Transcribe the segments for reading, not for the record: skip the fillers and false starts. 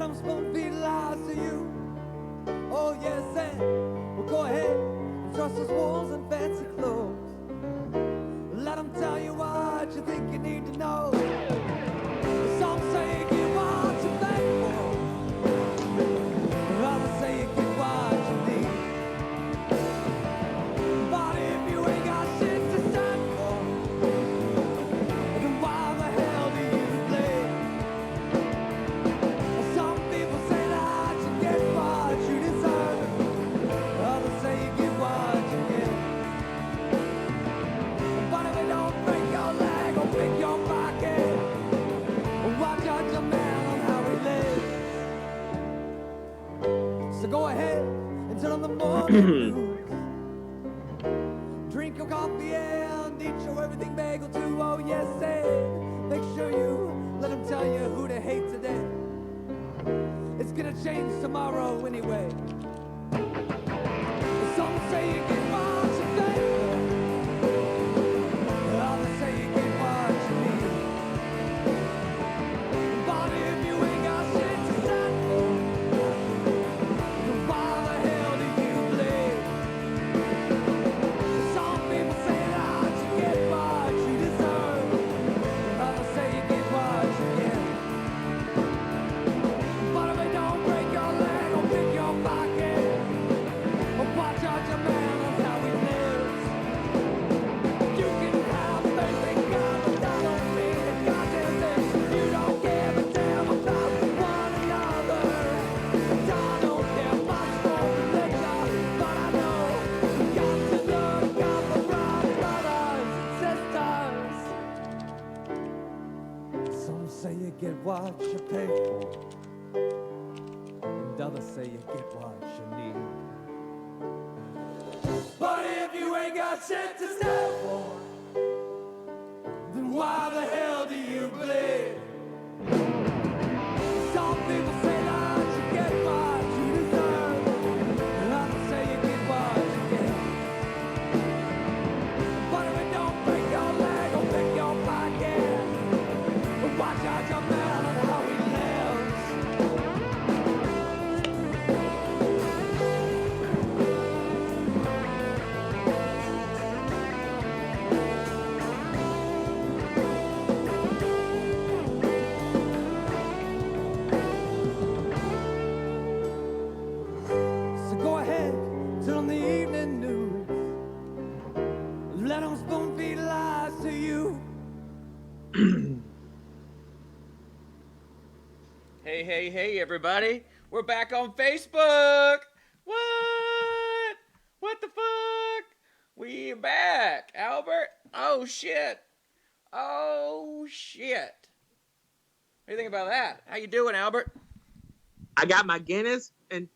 Let them spoon feed lies to you. Oh yes, and well go ahead and trust those wolves in fancy clothes. Let them tell you what you think you need to know. Some say you get what you thank for, others say you get what you need. But if you ain't got shit to stand for, then why the hell do you play? Some people say that you get what you deserve, others say you get what you get. But if it don't break your leg or pick your pocket, why judge a man on how he lives? So go ahead and turn on the morning news. Drink your coffee and eat your everything bagel too. Oh yes, and make sure you let them tell you who to hate today. It's gonna change tomorrow anyway. Some say you get what you think for, others say you get what you need. But if you ain't got shit to stand for, then why the hell do you bleed? Some people say that you get what you deserve, others say you get what you get. But if it don't break your leg or pick your pocket, or why judge a man on how he lives? You can have faith in God, but that don't mean a goddamn thing. You don't give a damn about one another. And I don't care much for religion, but I know you got to look out for our brothers and sisters. Some say you get what you pay for, and others say you get what you need. But if you ain't got shit to stand for, then why the hell do you bleed? Some people say that you get what you deserve, and others say you get what you get. But if it don't break your leg or pick your pocket, why judge a man on how he lives? So go ahead, turn on the evening news. Let them spoon feed lies to you. Hey, hey, hey, everybody. We're back on Facebook. What? What the fuck? We back. Albert? Oh, shit. Oh, shit. What do you think about that? How you doing, Albert? I got my Guinness and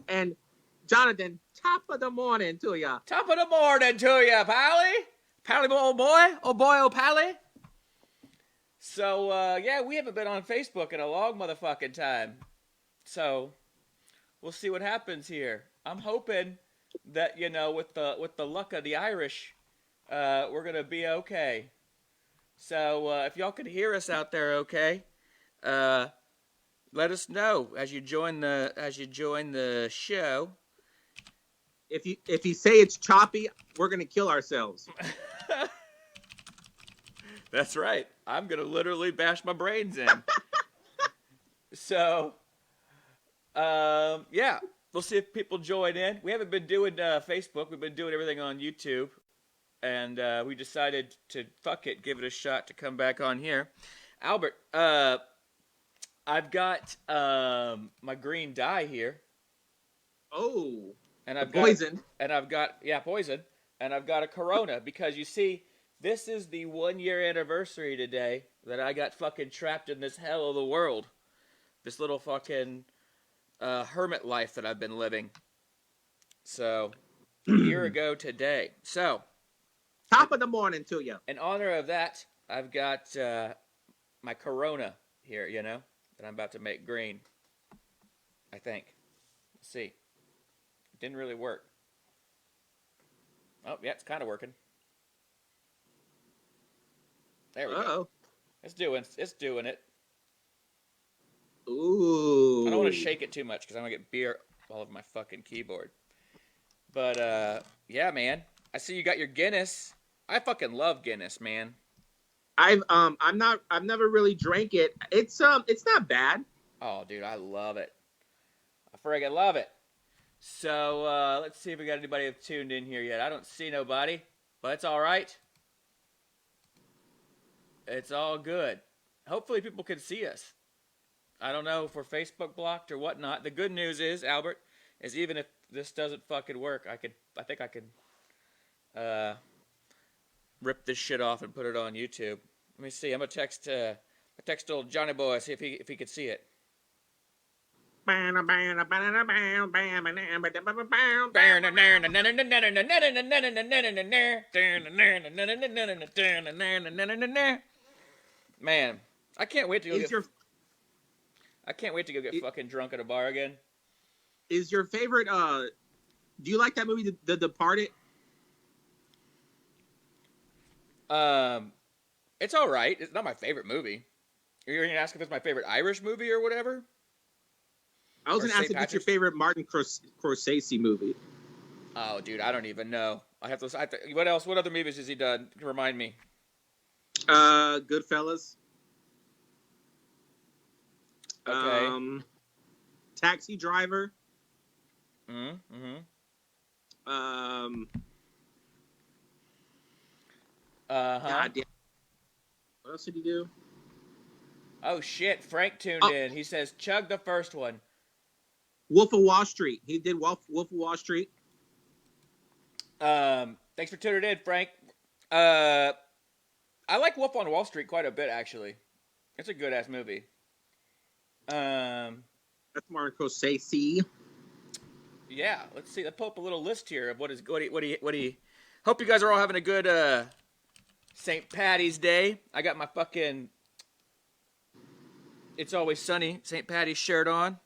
Jonathan, top of the morning to ya. Top of the morning to you, Pally. Pally, old boy. Oh, boy, oh, Pally. So, yeah, we haven't been on Facebook in a long motherfucking time. So, we'll see what happens here. I'm hoping that, you know, with the luck of the Irish, we're going to be okay. So, if y'all can hear us out there okay, let us know as you join the show. If you say it's choppy, we're gonna kill ourselves. That's right. I'm going to literally bash my brains in. So, yeah, we'll see if people join in. We haven't been doing Facebook. We've been doing everything on YouTube. And we decided to, fuck it, give it a shot to come back on here. Albert, I've got my green dye here. Oh, And I've poison. Poison. And I've got a Corona because you see, this is the 1 year anniversary today that I got fucking trapped in this hell of the world. This little fucking hermit life that I've been living. So, a year ago today. So, top of the morning to you. in honor of that, I've got my Corona here, you know, that I'm about to make green. I think. Let's see. It didn't really work. Oh, yeah, it's kind of working. There we go. It's doing it. Ooh. I don't want shake it too much because I'm gonna get beer all over my fucking keyboard. But yeah, man. I see you got your Guinness. I fucking love Guinness, man. I've never really drank it. It's not bad. Oh, dude, I love it. I friggin' love it. So let's see if we got anybody that's tuned in here yet. I don't see nobody, but it's all right. It's all good. Hopefully people can see us. I don't know if we're Facebook blocked or whatnot. The good news is, Albert, is even if this doesn't fucking work, I think I could rip this shit off and put it on YouTube. Let me see. I'm gonna text old Johnny Boy, see if he could see it. Man, I can't wait to go I can't wait to go get fucking drunk at a bar again. Is your favorite do you like that movie The Departed? It's all right. It's not my favorite movie. You're gonna ask if it's my favorite Irish movie or whatever? I was gonna ask if it's your favorite Martin Scorsese movie. Oh, dude, I don't even know. What else? What other movies has he done? Remind me. Goodfellas. Okay. Taxi Driver. Mm-hmm. God damn. What else did he do? Oh shit! Frank tuned in. He says, "Chug the first one." Wolf of Wall Street. He did Wolf of Wall Street. Thanks for tuning in, Frank. I like Wolf on Wall Street quite a bit, actually. It's a good ass movie. That's Martin Scorsese. Yeah, let's see. Let's pull up a little list here of what he. Hope you guys are all having a good Saint Paddy's Day. I got my fucking It's Always Sunny Saint Paddy's shirt on.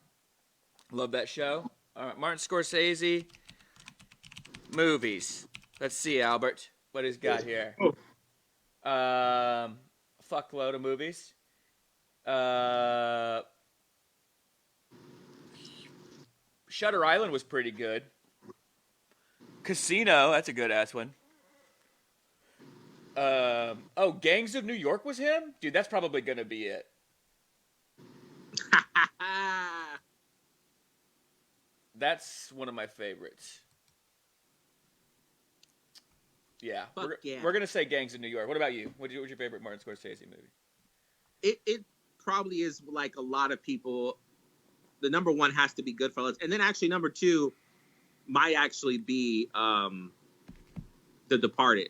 Love that show. All right, Martin Scorsese movies. Let's see, Albert, what he's got here. Fuckload of movies. Shutter Island was pretty good. Casino, that's a good ass one. Gangs of New York was him? Dude, that's probably gonna be it. That's one of my favorites. Yeah, we're gonna say Gangs of New York. What about you? What's your favorite Martin Scorsese movie? It probably is like a lot of people. The number one has to be Goodfellas, and then actually number two might actually be The Departed.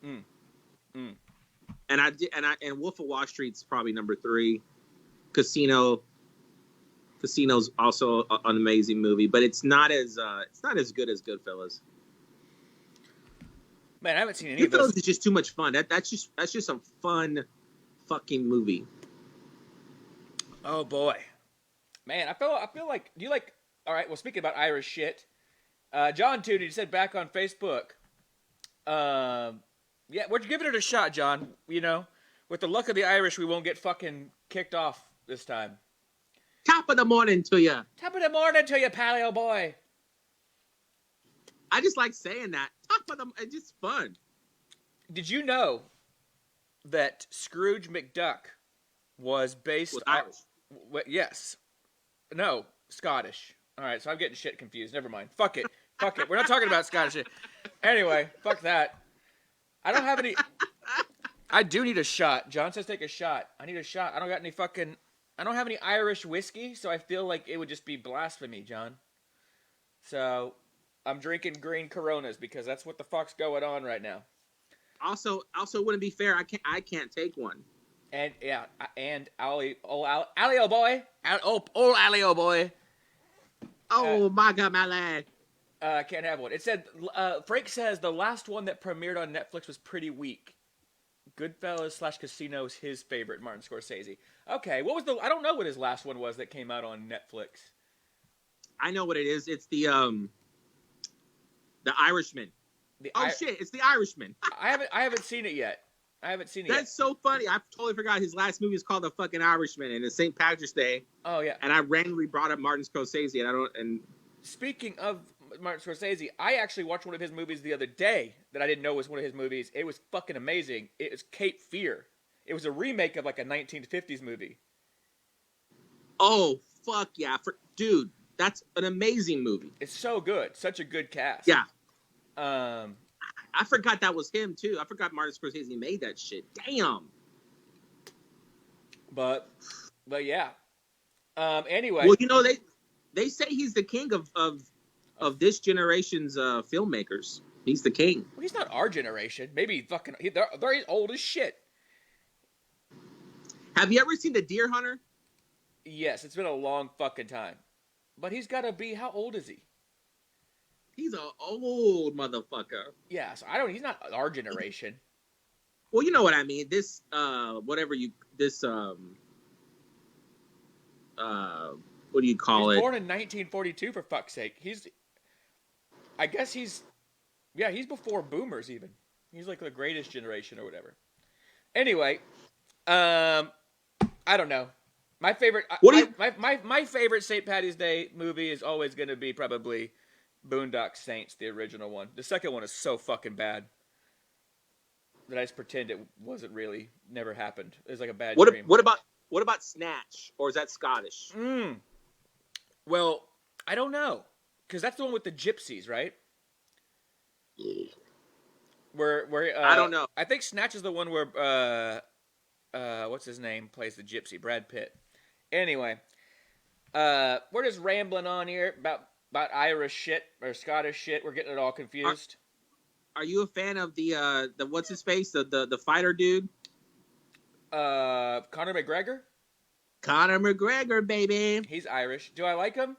And Wolf of Wall Street's probably number three. Casino's also an amazing movie, but it's not as good as Goodfellas. Man, I haven't seen any of those. Goodfellas is just too much fun. That's just a fun fucking movie. Oh boy, man, I feel like, do you like? All right, well, speaking about Irish shit, John Tootie said back on Facebook. Yeah, we're giving it a shot, John. You know, with the luck of the Irish, we won't get fucking kicked off this time. Top of the morning to you. Top of the morning to you, paleo boy. I just like saying that. Top of the, it's just fun. Did you know that Scrooge McDuck was based on... Irish? Yes. No, Scottish. All right, so I'm getting shit confused. Never mind. Fuck it. Fuck it. We're not talking about Scottish shit. Anyway, fuck that. I don't have any... I do need a shot. John says take a shot. I need a shot. I don't got any fucking... I don't have any Irish whiskey, so I feel like it would just be blasphemy, John. So, I'm drinking green Coronas because that's what the fuck's going on right now. Also, wouldn't be fair. I can't take one. And yeah, and Ali, old boy, old Ali, boy. Oh my God, my lad. Can't have one. It said Frank says the last one that premiered on Netflix was pretty weak. Goodfellas / Casino is his favorite Martin Scorsese. Okay, what was I don't know what his last one was that came out on Netflix. I know what it is. It's the Irishman. It's the Irishman. I haven't seen it yet. I haven't seen it That's so funny. I totally forgot his last movie is called The fucking Irishman, and it's St. Patrick's Day. Oh yeah. And I randomly brought up Martin Scorsese, and I don't. And Speaking of Martin Scorsese, I actually watched one of his movies the other day that I didn't know was one of his movies. It was fucking amazing. It was Cape Fear. It was a remake of like a 1950s movie. oh fuck yeah, dude, that's an amazing movie. It's so good. Such a good cast. Yeah, Um, I forgot that was him too. I forgot Martin Scorsese made that shit. Damn. but yeah. Anyway. Well, you know they say he's the king of this generation's filmmakers. He's the king. Well, he's not our generation. Maybe fucking they're old as shit. Have you ever seen The Deer Hunter? Yes, it's been a long fucking time. But he's got to be, how old is he? He's an old motherfucker. Yeah, so he's not our generation. Well, you know what I mean. This what do you call He's it? born in 1942, for fuck's sake. I guess he's before boomers even. He's like the greatest generation or whatever. Anyway, I don't know. My favorite, my favorite St. Paddy's Day movie is always going to be probably Boondock Saints, the original one. The second one is so fucking bad that I just pretend it wasn't really, never happened. It was like a bad dream. What about Snatch? Or is that Scottish? Well, I don't know, because that's the one with the gypsies, right? Where I don't know. I think Snatch is the one where what's his name plays the gypsy, Brad Pitt. Anyway, we're just rambling on here about Irish shit or Scottish shit. We're getting it all confused. Are you a fan of the what's his face, the fighter dude? Conor McGregor? Conor McGregor, baby. He's Irish. Do I like him?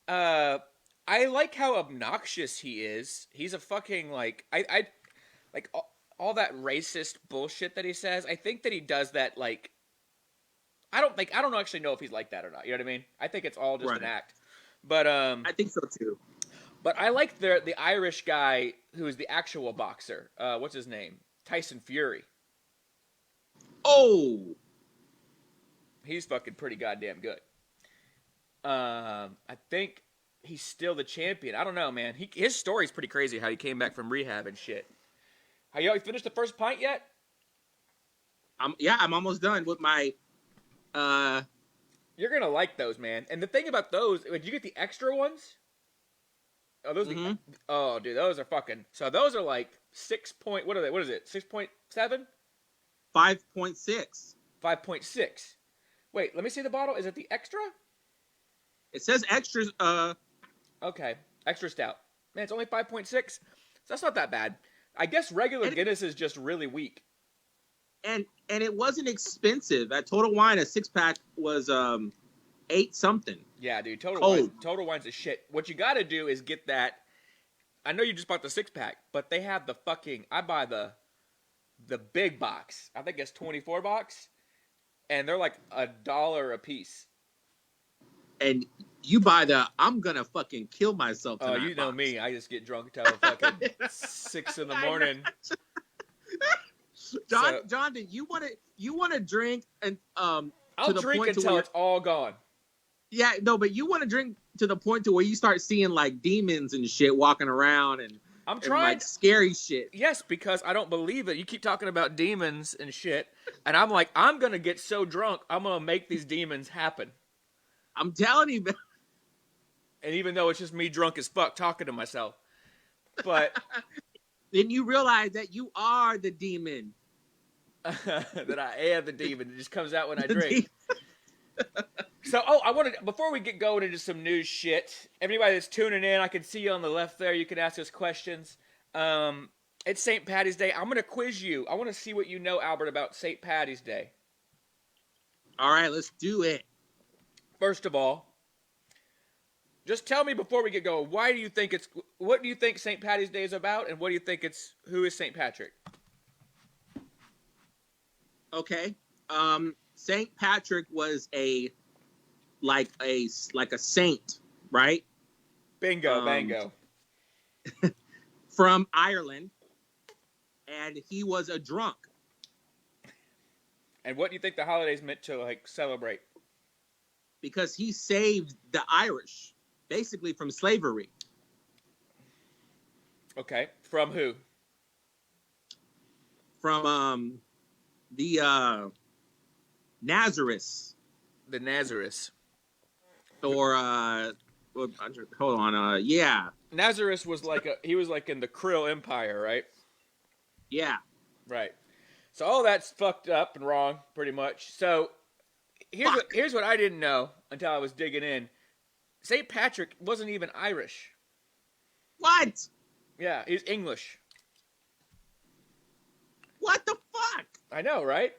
I like how obnoxious he is. He's a fucking like I like all that racist bullshit that he says. I think that he does that like I don't actually know if he's like that or not. You know what I mean? I think it's all just an act. But I think so too. But I like the Irish guy who is the actual boxer. What's his name? Tyson Fury. Oh, he's fucking pretty goddamn good. I think he's still the champion. I don't know, man. His story's pretty crazy. How he came back from rehab and shit. Have you finished the first pint yet? I'm almost done with my. You're gonna like those, man. And the thing about those, did you get the extra ones? Oh, those. Mm-hmm. Oh, dude, those are fucking. So those are like 6 point. What are they? What is it? 6.7? 5.6. 5.6. Wait, let me see the bottle. Is it the extra? It says extras. Okay, extra stout. Man, it's only 5.6. So that's not that bad. I guess regular Guinness is just really weak. And it wasn't expensive. At Total Wine, a 6-pack was 8 something. Yeah, dude. Total Wine's a shit. What you got to do is get that. I know you just bought the 6-pack, but they have the fucking. I buy the big box. I think it's 24 bucks, and they're like $1 a piece. And you buy I'm gonna fucking kill myself tonight. Oh, you know box. Me. I just get drunk until fucking 6 in the morning. John, did you want to drink and I'll drink until it's all gone. Yeah, no, but you want to drink to the point to where you start seeing like demons and shit walking around and I'm trying like scary shit. Yes, because I don't believe it. You keep talking about demons and shit, and I'm like, I'm gonna get so drunk, I'm gonna make these demons happen. I'm telling you, man. And even though it's just me drunk as fuck talking to myself, but then you realize that you are the demon. That I am the demon. It just comes out when I drink. So, I wanted, before we get going into some news shit, everybody that's tuning in, I can see you on the left there. You can ask us questions. It's St. Paddy's Day. I'm going to quiz you. I want to see what you know, Albert, about St. Paddy's Day. All right, let's do it. First of all, just tell me before we get going, what do you think St. Paddy's Day is about, and what do you think who is St. Patrick? Okay. St. Patrick was a saint, right? Bingo. From Ireland, and he was a drunk. And what do you think the holidays meant to like celebrate? Because he saved the Irish basically from slavery. Okay, from who? From the Nazareth. The Nazareth. Or hold on, yeah. Nazareth was he was like in the Krill Empire, right? Yeah. Right. So all that's fucked up and wrong, pretty much. So here's what I didn't know until I was digging in. Saint Patrick wasn't even Irish. What? Yeah, he's English. What the fuck? I know, right?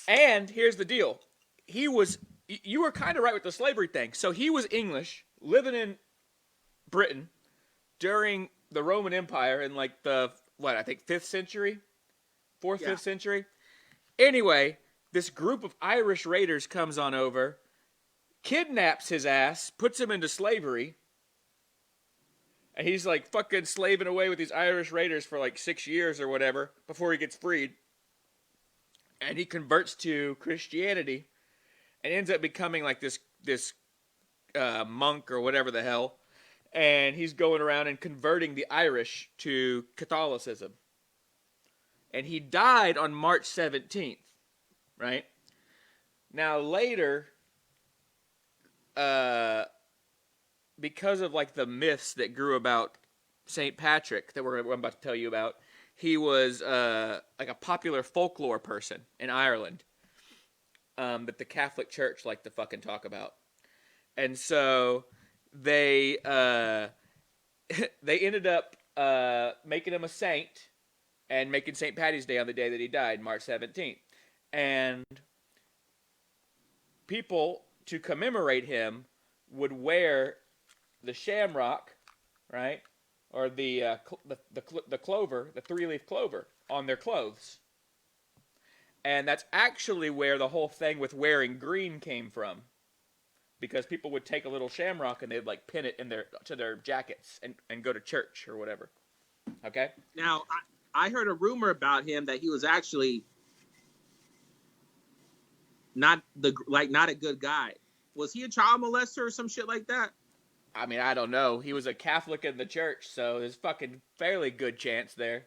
And here's the deal. You were kind of right with the slavery thing. So he was English, living in Britain during the Roman Empire in like the, I think 5th century? 4th, Yeah. 5th century? Anyway, this group of Irish raiders comes on over, kidnaps his ass, puts him into slavery, and he's like fucking slaving away with these Irish raiders for like 6 years or whatever before he gets freed. And he converts to Christianity and ends up becoming like this monk or whatever the hell. And he's going around and converting the Irish to Catholicism. And he died on March 17th, right? Now later, because of like the myths that grew about Saint Patrick that I'm about to tell you about, he was like a popular folklore person in Ireland that the Catholic Church liked to fucking talk about. And so they ended up making him a saint and making St. Paddy's Day on the day that he died, March 17th. And people, to commemorate him, would wear the shamrock, right? Or the clover, the 3-leaf clover, on their clothes. And that's actually where the whole thing with wearing green came from. Because people would take a little shamrock and they'd like pin it to their jackets and go to church or whatever. Okay? Now, I heard a rumor about him that he was actually not a good guy. Was he a child molester or some shit like that? I mean, I don't know. He was a Catholic in the church, so there's fucking fairly good chance there.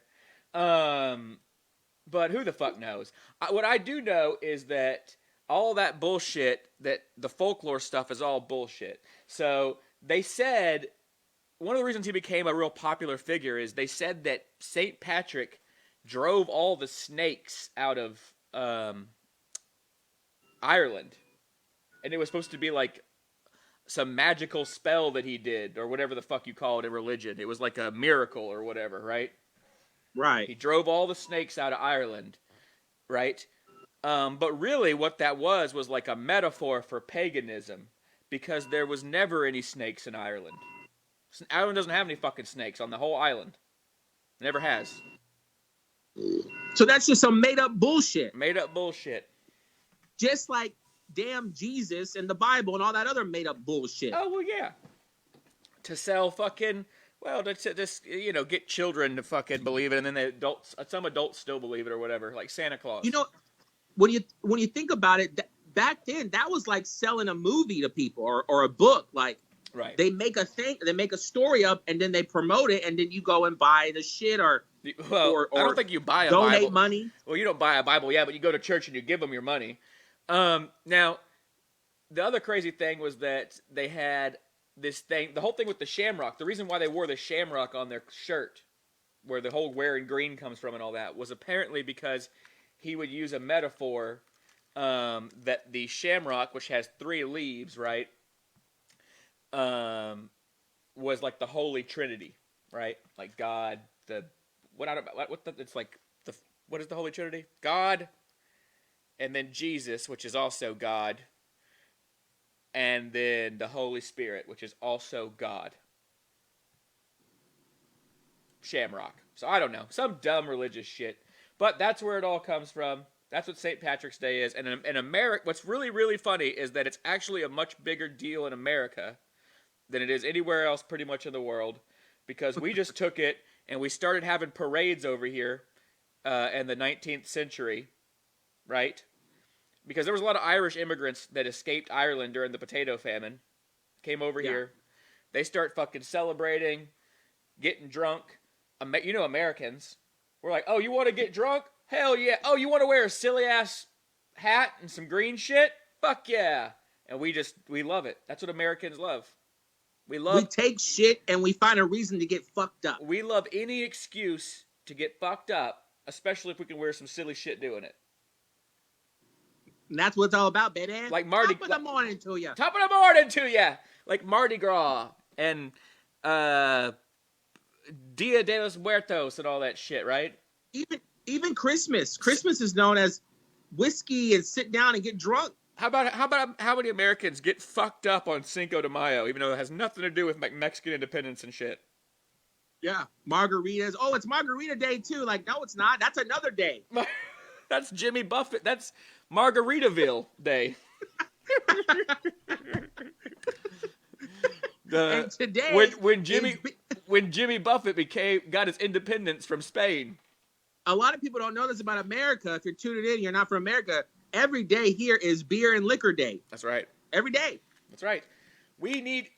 But who the fuck knows? What I do know is that all that bullshit, that the folklore stuff is all bullshit. So they said, one of the reasons he became a real popular figure is they said that St. Patrick drove all the snakes out of Ireland. And it was supposed to be like some magical spell that he did, or whatever the fuck you call it in religion. It was like a miracle or whatever, right? Right. He drove all the snakes out of Ireland, right? But really what that was like a metaphor for paganism, because there was never any snakes in Ireland. Ireland doesn't have any fucking snakes on the whole island. Never has. So that's just some made up bullshit. Made up bullshit. Just like damn Jesus and the Bible and all that other made up bullshit. Oh, well, yeah. To sell fucking, to just, get children to fucking believe it, and then some adults still believe it or whatever, like Santa Claus. You know, when you think about it, back then that was like selling a movie to people or a book. Like, right. They make a story up, and then they promote it, and then you go and buy the shit or I don't think you buy a Bible. Donate money. Well, you don't buy a Bible, yeah, but you go to church and you give them your money. Now, the other crazy thing was that they had this thing, the whole thing with the shamrock. The reason why they wore the shamrock on their shirt, where the whole wearing green comes from and all that, was apparently because he would use a metaphor that the shamrock, which has 3 leaves, right, was like the Holy Trinity, right? Like God, what is the Holy Trinity? God, and then Jesus, which is also God, and then the Holy Spirit, which is also God. Shamrock. So I don't know. Some dumb religious shit. But that's where it all comes from. That's what St. Patrick's Day is. And in America, what's really, really funny is that it's actually a much bigger deal in America than it is anywhere else pretty much in the world. Because we just took it and we started having parades over here in the 19th century, right? because there was a lot of Irish immigrants that escaped Ireland during the potato famine, came over here. They start fucking celebrating, getting drunk. Americans. We're like, oh, you want to get drunk? Hell yeah. Oh, you want to wear a silly ass hat and some green shit? Fuck yeah. And we love it. That's what Americans love. We take shit and we find a reason to get fucked up. We love any excuse to get fucked up, especially if we can wear some silly shit doing it. And that's what it's all about, baby. Like Mardi Top of the morning to ya. Top of the morning to ya. Like Mardi Gras and Dia de los Muertos and all that shit, right? Even Christmas. Christmas is known as whiskey and sit down and get drunk. How about how many Americans get fucked up on Cinco de Mayo, even though it has nothing to do with Mexican independence and shit? Yeah, margaritas. Oh, it's Margarita Day too. Like, no, it's not. That's another day. That's Jimmy Buffett. That's Margaritaville Day. And today, when Jimmy Buffett got his independence from Spain. A lot of people don't know this about America. If you're tuning in, you're not from America. Every day here is beer and liquor day. That's right. Every day. That's right. We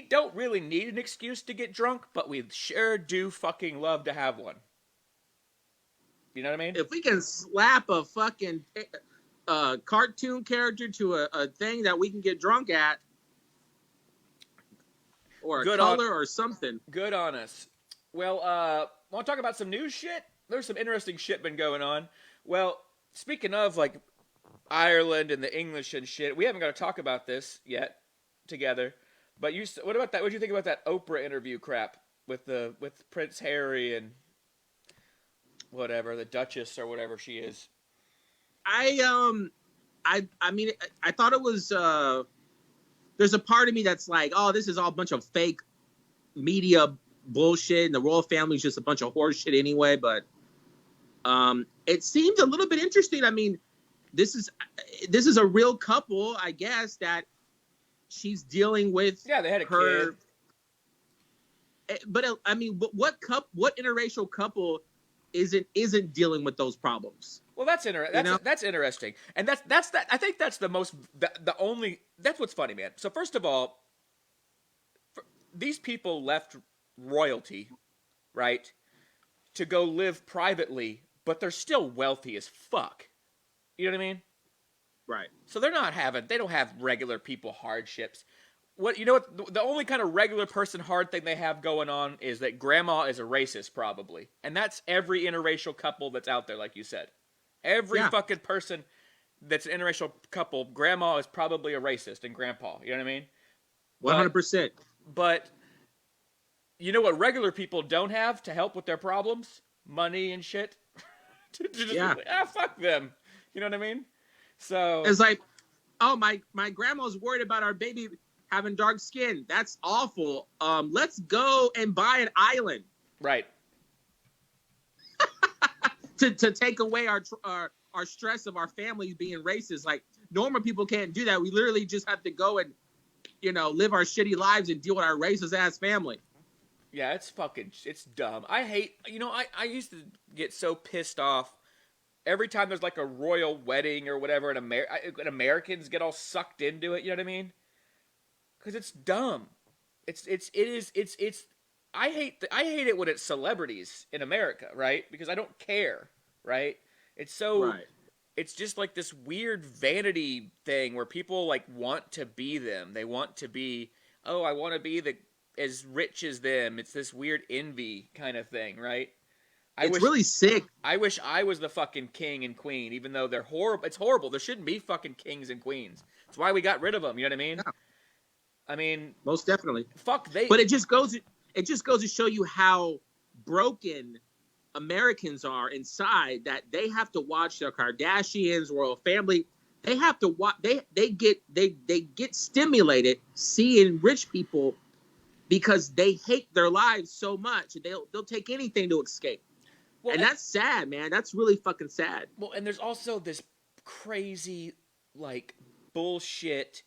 don't really need an excuse to get drunk, but we sure do fucking love to have one. You know what I mean? If we can slap a fucking cartoon character to a thing that we can get drunk at, or a color or something. Good on us. Well, want to talk about some news shit? There's some interesting shit been going on. Well, speaking of, like, Ireland and the English and shit, we haven't got to talk about this yet together. But what about that? What do you think about that Oprah interview crap with Prince Harry and whatever, the Duchess or whatever she is? I mean, I thought it was. There's a part of me that's like, oh, this is all a bunch of fake media bullshit, and the royal family's just a bunch of horse shit anyway. But it seemed a little bit interesting. I mean, this is a real couple, I guess, that she's dealing with. Yeah, they had a kid. But I mean, what interracial couple isn't dealing with those problems? Well, that's interesting, and that's I think that's that's what's funny, man. So first of all, these people left royalty, right, to go live privately, but they're still wealthy as fuck. You know what I mean? Right. So they don't have regular people hardships. The only kind of regular person hard thing they have going on is that grandma is a racist, probably. And that's every interracial couple that's out there, like you said. Every fucking person that's an interracial couple, grandma is probably a racist and grandpa. You know what I mean? 100%. But you know what regular people don't have to help with their problems? Money and shit. Fuck them. You know what I mean? So it's like, oh, my grandma's worried about our baby having dark skin. That's awful. Let's go and buy an island. Right. to take away our stress of our families being racist. Like, normal people can't do that. We literally just have to go and, live our shitty lives and deal with our racist ass family. Yeah, it's dumb. I hate, I used to get so pissed off every time there's like a royal wedding or whatever, and Americans get all sucked into it. You know what I mean? Because it's dumb. I hate it when it's celebrities in America, right? Because I don't care, right? It's so, right. It's just like this weird vanity thing where people like want to be them. They want to be, oh, I want to be as rich as them. It's this weird envy kind of thing, right? It's really sick. I wish I was the fucking king and queen, even though they're horrible. It's horrible. There shouldn't be fucking kings and queens. That's why we got rid of them. You know what I mean? Yeah. I mean, most definitely. But it just goes to show you how broken Americans are inside, that they have to watch the Kardashians, royal family. They have to watch. They get stimulated seeing rich people because they hate their lives so much. They'll take anything to escape. Well, and that's sad, man. That's really fucking sad. Well, and there's also this crazy, like, bullshit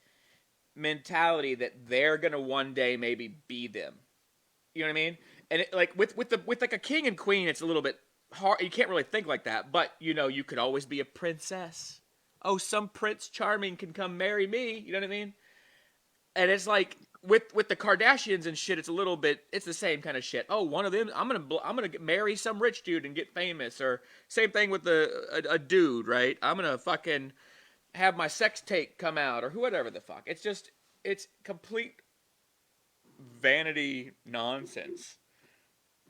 mentality that they're gonna one day maybe be them. You know what I mean? And it, like with like a king and queen, it's a little bit hard. You can't really think like that. But you could always be a princess. oh, some Prince Charming can come marry me. You know what I mean? And it's like with the Kardashians and shit, it's a little bit, it's the same kind of shit. Oh, one of them, I'm gonna marry some rich dude and get famous. Or same thing with a dude, right? I'm gonna fucking have my sex tape come out or whatever the fuck. It's complete vanity nonsense.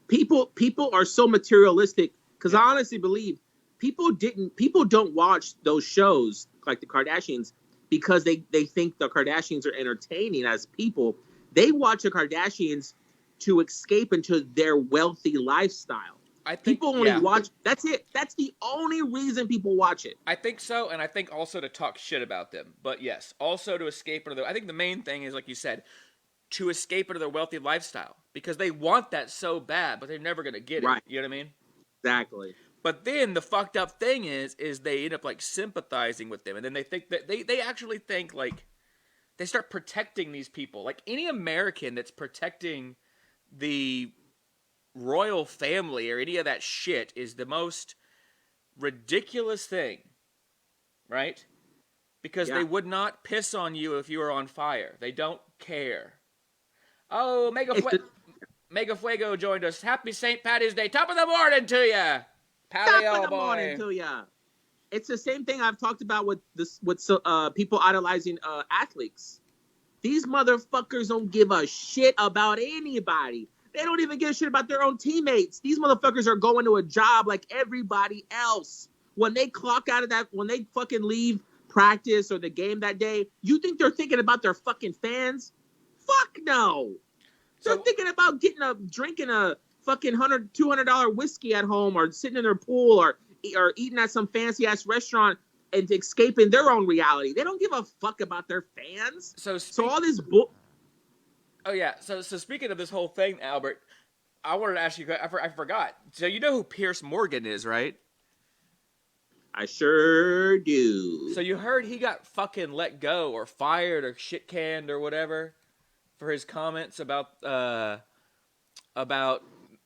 People are so materialistic because I honestly believe people don't watch those shows like the Kardashians because they think the Kardashians are entertaining as people. They watch the Kardashians to escape into their wealthy lifestyle. I think People only watch. That's it. That's the only reason people watch it. I think so, and I think also to talk shit about them. But yes, also to escape into I think the main thing is, like you said, to escape into their wealthy lifestyle. Because they want that so bad, but they're never going to get it. Right. You know what I mean? Exactly. But then the fucked up thing is they end up like sympathizing with them. And then they think that they actually think like they start protecting these people. Like any American that's protecting the royal family or any of that shit is the most ridiculous thing. Right? Because they would not piss on you if you were on fire. They don't care. Oh, Mega Fuego joined us. Happy Saint Paddy's Day. Top of the morning to ya. Pally, Top of the morning to ya. It's the same thing I've talked about with people idolizing athletes. These motherfuckers don't give a shit about anybody. They don't even give a shit about their own teammates. These motherfuckers are going to a job like everybody else. When they clock out of that, when they fucking leave practice or the game that day, you think they're thinking about their fucking fans? Fuck no. They're thinking about drinking a fucking $200 whiskey at home or sitting in their pool or eating at some fancy ass restaurant and escaping their own reality. They don't give a fuck about their fans. So all this Oh yeah. So speaking of this whole thing, Albert, I wanted to ask you. I forgot. So you know who Pierce Morgan is, right? I sure do. So you heard he got fucking let go or fired or shit canned or whatever for his comments about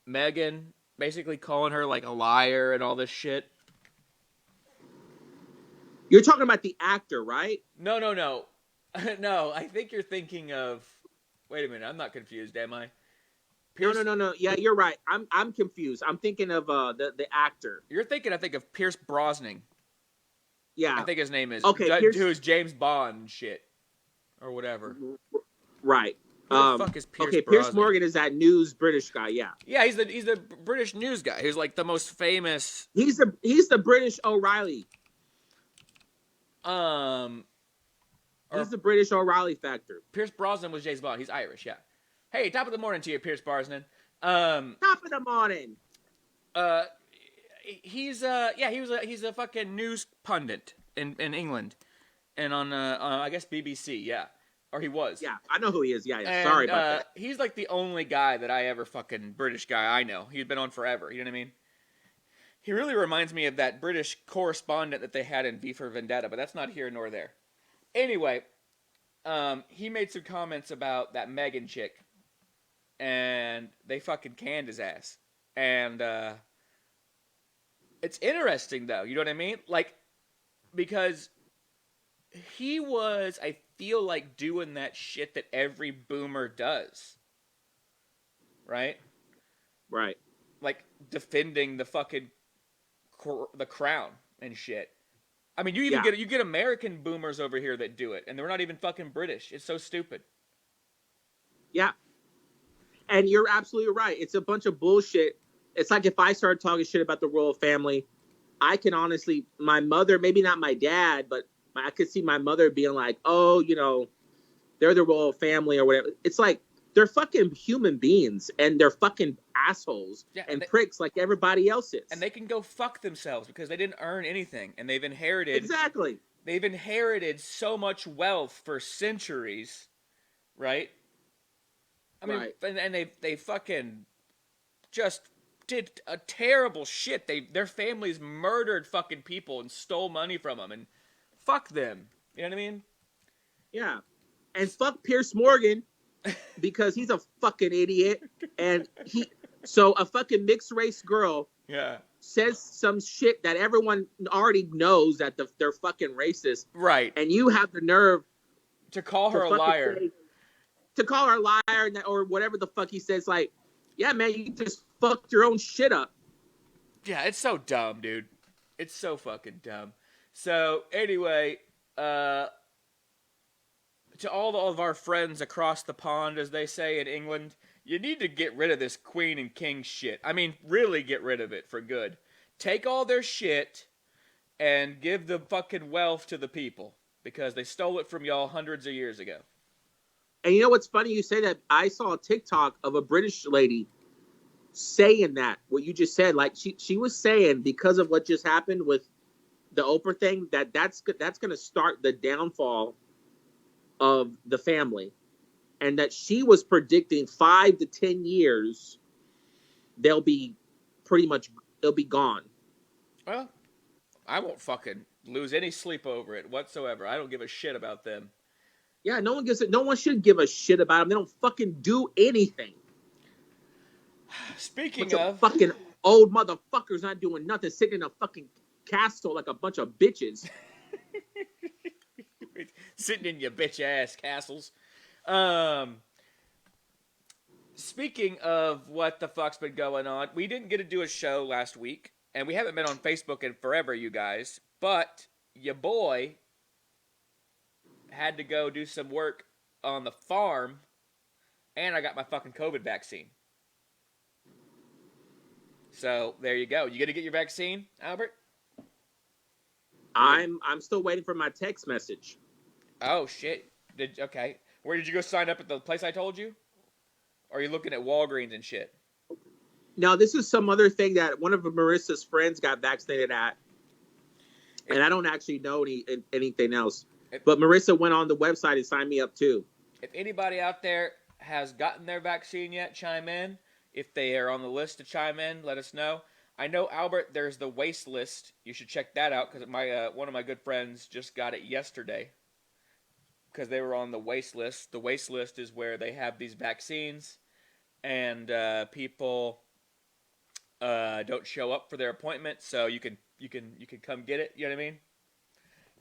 Meghan, basically calling her like a liar and all this shit. You're talking about the actor, right? No. No, I think you're thinking of. Wait a minute, I'm not confused, am I? No. Yeah, you're right. I'm confused. I'm thinking of the actor. You're thinking, I think, of Pierce Brosnan. Yeah, I think his name is. Okay, who's James Bond shit or whatever. Right. Who the fuck is Pierce Brosnan? Pierce Morgan is that news British guy. Yeah. Yeah, he's the British news guy. Who's like the most famous. He's the British O'Reilly. He's the British O'Reilly factor. Pierce Brosnan was James Bond. He's Irish. Yeah. Hey, top of the morning to you, Pierce Brosnan. Top of the morning. He's a fucking news pundit in England, and on I guess BBC. Yeah. Or he was. Yeah, I know who he is. Yeah. And, sorry about that. He's like the only guy that I ever fucking British guy I know. He's been on forever. You know what I mean? He really reminds me of that British correspondent that they had in V for Vendetta, but that's not here nor there. Anyway, he made some comments about that Meghan chick, and they fucking canned his ass. And it's interesting, though. You know what I mean? Like, because he was, I feel like, doing that shit that every boomer does. Right? Right. Like, defending the fucking the crown and shit. I mean, you get American boomers over here that do it, and they're not even fucking British. It's so stupid. Yeah. And you're absolutely right. It's a bunch of bullshit. It's like if I started talking shit about the royal family, I can honestly, my mother, maybe not my dad, but I could see my mother being like, oh, they're the royal family or whatever. It's like, they're fucking human beings, and they're fucking assholes and pricks like everybody else is. And they can go fuck themselves because they didn't earn anything, and they've inherited... Exactly. They've inherited so much wealth for centuries, right? I mean, right. And they fucking just did a terrible shit. Their families murdered fucking people and stole money from them, and fuck them. You know what I mean? Yeah. And fuck Pierce Morgan, because he's a fucking idiot. And so a fucking mixed race girl Yeah. says some shit that everyone already knows that they're fucking racist, Right. and you have the nerve To call her to a fucking liar. to call her a liar or whatever the fuck he says. Like, yeah, man, you just fucked your own shit up. Yeah, it's so dumb, dude. It's so fucking dumb. So, anyway, to all of our friends across the pond, as they say in England, you need to get rid of this queen and king shit. I mean, really get rid of it for good. Take all their shit and give the fucking wealth to the people because they stole it from y'all hundreds of years ago. And you know what's funny? You say that. I saw a TikTok of a British lady saying that, what you just said. Like, she was saying, because of what just happened with the Oprah thing, that's going to start the downfall of the family. And that she was predicting 5 to 10 years, they'll be gone. Well, I won't fucking lose any sleep over it whatsoever. I don't give a shit about them. Yeah, no one should give a shit about them. They don't fucking do anything. Speaking Bunch of fucking old motherfuckers not doing nothing, sitting in a fucking castle like a bunch of bitches. sitting in your bitch ass castles. Speaking of what the fuck's been going on, we didn't get to do a show last week, and we haven't been on Facebook in forever, you guys. But your boy had to go do some work on the farm, and I got my fucking COVID vaccine. So there you go. You gonna get your vaccine, Albert? I'm still waiting for my text message. Oh shit. Okay. Where did you go sign up at the place I told you? Or are you looking at Walgreens and shit? No, this is some other thing that one of Marissa's friends got vaccinated at. And I don't actually know anything else. But Marissa went on the website and signed me up too. If anybody out there has gotten their vaccine yet, chime in. If they are on the list to chime in, let us know. I know, Albert, there's the waste list. You should check that out because one of my good friends just got it yesterday because they were on the waste list. The waste list is where they have these vaccines and people don't show up for their appointment, so you can come get it. You know what I mean?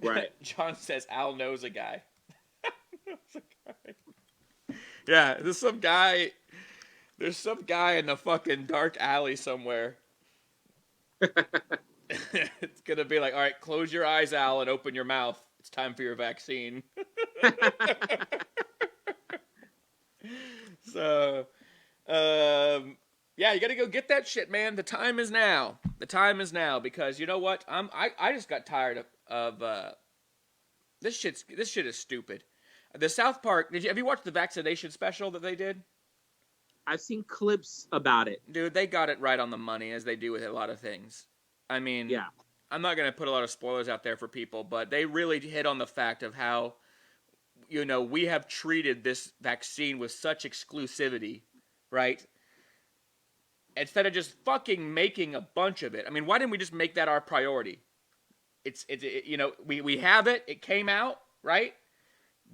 Right. John says Al knows a guy. Yeah, there's some guy in the fucking dark alley somewhere. It's gonna be like, all right, close your eyes, Al, and open your mouth. It's time for your vaccine. So, yeah, you gotta go get that shit, man. The time is now. The time is now because you know what? I just got tired of this shit is stupid. The South Park. Have you watched the vaccination special that they did? I've seen clips about it. Dude, they got it right on the money, as they do with a lot of things. I mean, yeah. I'm not going to put a lot of spoilers out there for people, but they really hit on the fact of how, we have treated this vaccine with such exclusivity, right? Instead of just fucking making a bunch of it. I mean, why didn't we just make that our priority? We have it. It came out, right?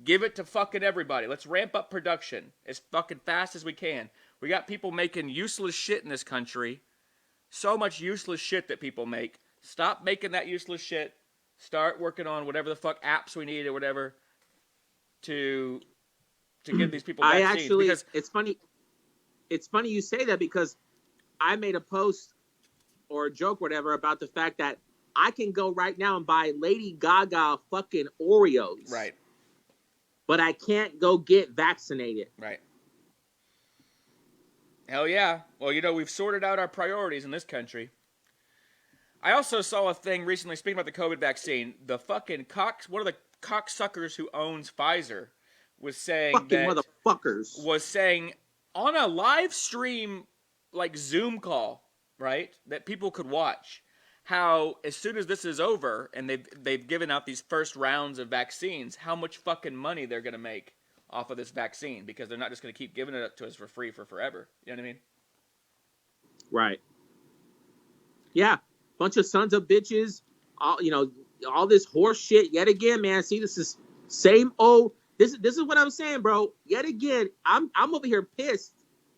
Give it to fucking everybody. Let's ramp up production as fucking fast as we can. We got people making useless shit in this country. So much useless shit that people make. Stop making that useless shit. Start working on whatever the fuck apps we need or whatever to give these people vaccines. It's funny you say that because I made a post or a joke or whatever about the fact that I can go right now and buy Lady Gaga fucking Oreos. Right. But I can't go get vaccinated. Right. Hell yeah. Well, we've sorted out our priorities in this country. I also saw a thing recently, speaking about the COVID vaccine, the fucking one of the cocksuckers who owns Pfizer was saying was saying on a live stream, like Zoom call, right, that people could watch, how as soon as this is over and they've given out these first rounds of vaccines, how much fucking money they're going to make off of this vaccine because they're not just going to keep giving it to us for free for forever. You know what I mean? Right. Yeah. Bunch of sons of bitches. All this horse shit yet again, man. See, this is same old. This is what I'm saying, bro. Yet again, I'm over here pissed.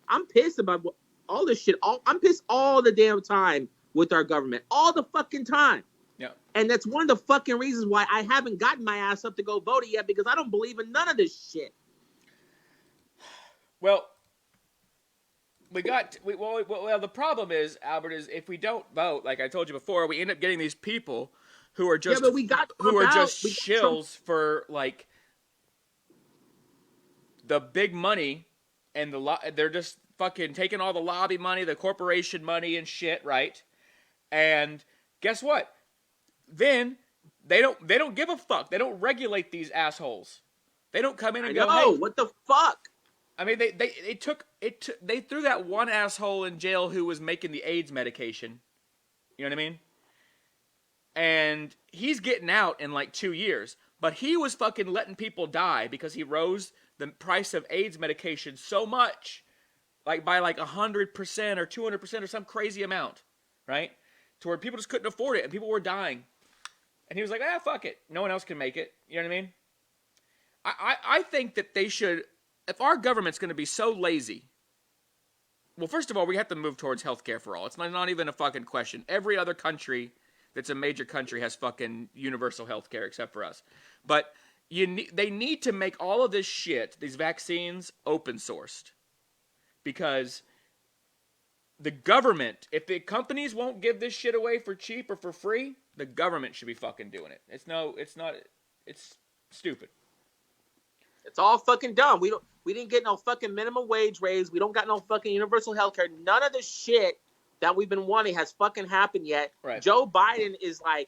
I'm pissed about all this shit. I'm pissed all the damn time with our government all the fucking time. Yeah. And that's one of the fucking reasons why I haven't gotten my ass up to go vote yet, because I don't believe in none of this shit. Well, the problem is, Albert, is if we don't vote, like I told you before, we end up getting these people who are just shills for like the big money and they're just fucking taking all the lobby money, the corporation money and shit, right? And guess what? Then they don't give a fuck. They don't regulate these assholes. They don't come in and go, "Hey, what the fuck?" I mean, they threw that one asshole in jail who was making the AIDS medication. You know what I mean? And he's getting out in like 2 years, but he was fucking letting people die because he rose the price of AIDS medication so much, like by like 100% or 200% or some crazy amount, right? To where people just couldn't afford it and people were dying. And he was like, fuck it. No one else can make it. You know what I mean? I think that they should, if our government's going to be so lazy, well, first of all, we have to move towards healthcare for all. It's not even a fucking question. Every other country that's a major country has fucking universal healthcare except for us. But they need to make all of this shit, these vaccines, open sourced. Because the government, if the companies won't give this shit away for cheap or for free, the government should be fucking doing it. It's stupid. It's all fucking dumb. We didn't get no fucking minimum wage raise. We don't got no fucking universal health care. None of the shit that we've been wanting has fucking happened yet. Right. Joe Biden is like,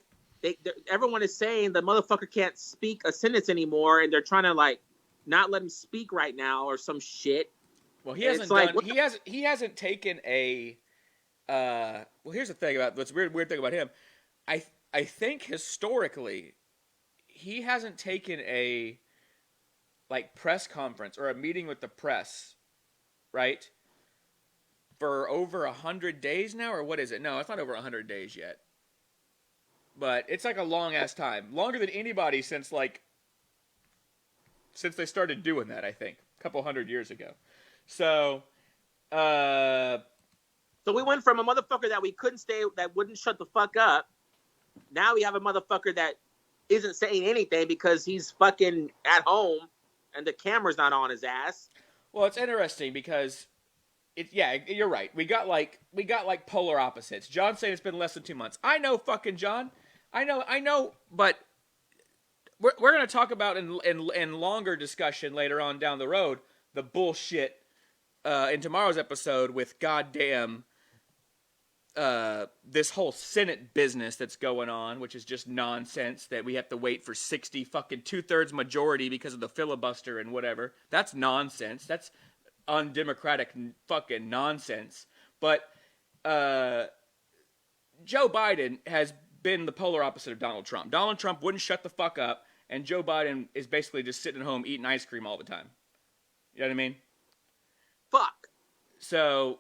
everyone is saying the motherfucker can't speak a sentence anymore, and they're trying to like not let him speak right now or some shit. Well, he hasn't taken a. Well, here's the thing about what's weird thing about him. I think historically, he hasn't taken a like press conference or a meeting with the press, right? For over 100 days now, or what is it? No, it's not over 100 days yet. But it's like a long ass time, longer than anybody since they started doing that. I think a couple 100 years ago. So we went from a motherfucker that we couldn't stay, that wouldn't shut the fuck up. Now we have a motherfucker that isn't saying anything because he's fucking at home and the camera's not on his ass. Well, it's interesting because you're right. We got like polar opposites. John's saying it's been less than 2 months. I know, fucking John. I know, but we're going to talk about in longer discussion later on down the road the bullshit in tomorrow's episode with goddamn this whole Senate business that's going on, which is just nonsense that we have to wait for 60 fucking 2/3 majority because of the filibuster and whatever. That's nonsense. That's undemocratic fucking nonsense. But Joe Biden has been the polar opposite of Donald Trump. Donald Trump wouldn't shut the fuck up, and Joe Biden is basically just sitting at home eating ice cream all the time. You know what I mean? Fuck. So,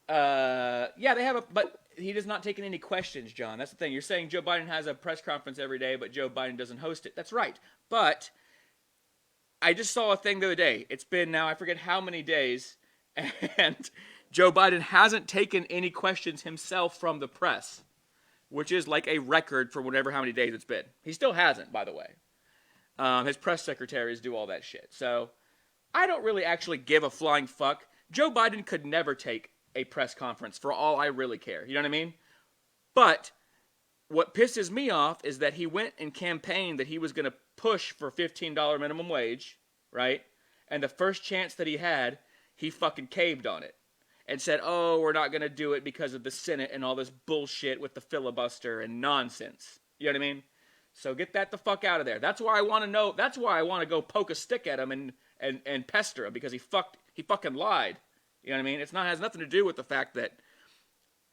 they have but he does not take any questions, John. That's the thing. You're saying Joe Biden has a press conference every day, but Joe Biden doesn't host it. That's right. But I just saw a thing the other day. It's been now, I forget how many days, and Joe Biden hasn't taken any questions himself from the press, which is like a record for how many days it's been. He still hasn't, by the way. His press secretaries do all that shit. So I don't really actually give a flying fuck. Joe Biden could never take a press conference for all I really care. You know what I mean? But what pisses me off is that he went and campaigned that he was going to push for $15 minimum wage, right? And the first chance that he had, he fucking caved on it and said, oh, we're not going to do it because of the Senate and all this bullshit with the filibuster and nonsense. You know what I mean? So get that the fuck out of there. That's why I want to know. That's why I want to go poke a stick at him and pester him, because he fucking lied. You know what I mean? Has nothing to do with the fact that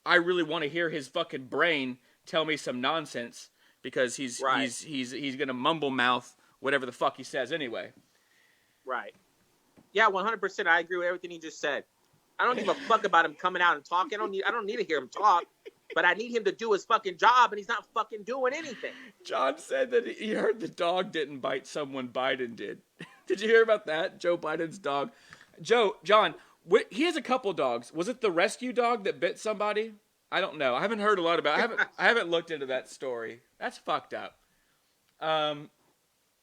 I really want to hear his fucking brain tell me some nonsense, because he's gonna mumble mouth whatever the fuck he says anyway. Right. Yeah, 100%. I agree with everything he just said. I don't give a fuck about him coming out and talking. I don't need to hear him talk, but I need him to do his fucking job, and he's not fucking doing anything. John said that he heard the dog didn't bite someone Biden did. Did you hear about that? Joe Biden's dog. John, He has a couple dogs. Was it the rescue dog that bit somebody? I don't know. I haven't heard a lot about it. I haven't looked into that story. That's fucked up. And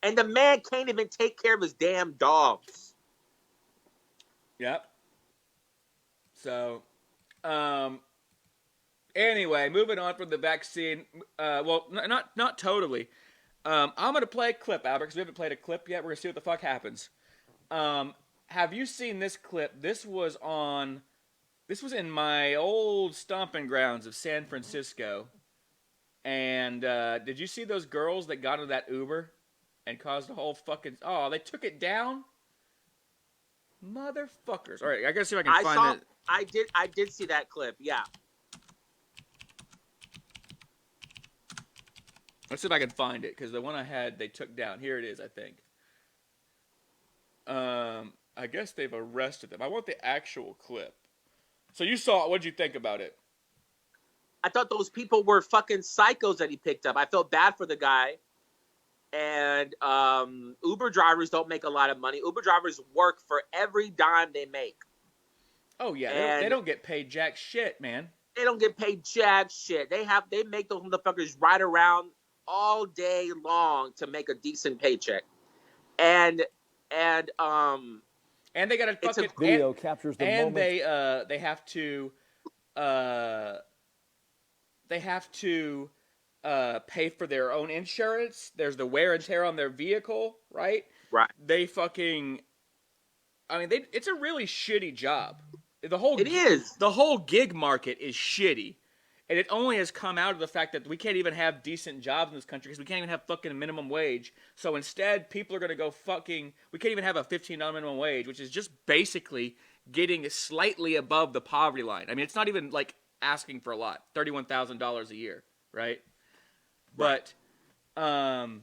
the man can't even take care of his damn dogs. Yep. So, anyway, moving on from the vaccine. Well, not totally. I'm gonna play a clip, Albert, because we haven't played a clip yet. We're gonna see what the fuck happens. Have you seen this clip? This was in my old stomping grounds of San Francisco. And did you see those girls that got into that Uber and caused a whole fucking... Oh, they took it down? Motherfuckers. All right, I gotta see if I can find it. I did see that clip, yeah. Let's see if I can find it, because the one I had, they took down. Here it is, I think. I guess they've arrested them. I want the actual clip. So you saw it. What'd you think about it? I thought those people were fucking psychos that he picked up. I felt bad for the guy. And Uber drivers don't make a lot of money. Uber drivers work for every dime they make. Oh, yeah. They don't get paid jack shit, man. They don't get paid jack shit. They make those motherfuckers ride around all day long to make a decent paycheck. And they got a fucking video captures the moment. And they have to pay for their own insurance. There's the wear and tear on their vehicle, right? Right. They fucking... I mean, it's a really shitty job. The whole gig market is shitty. And it only has come out of the fact that we can't even have decent jobs in this country because we can't even have fucking minimum wage. So instead, people are going to go fucking... We can't even have a $15 minimum wage, which is just basically getting slightly above the poverty line. I mean, it's not even, like, asking for a lot. $31,000 a year, right? But, I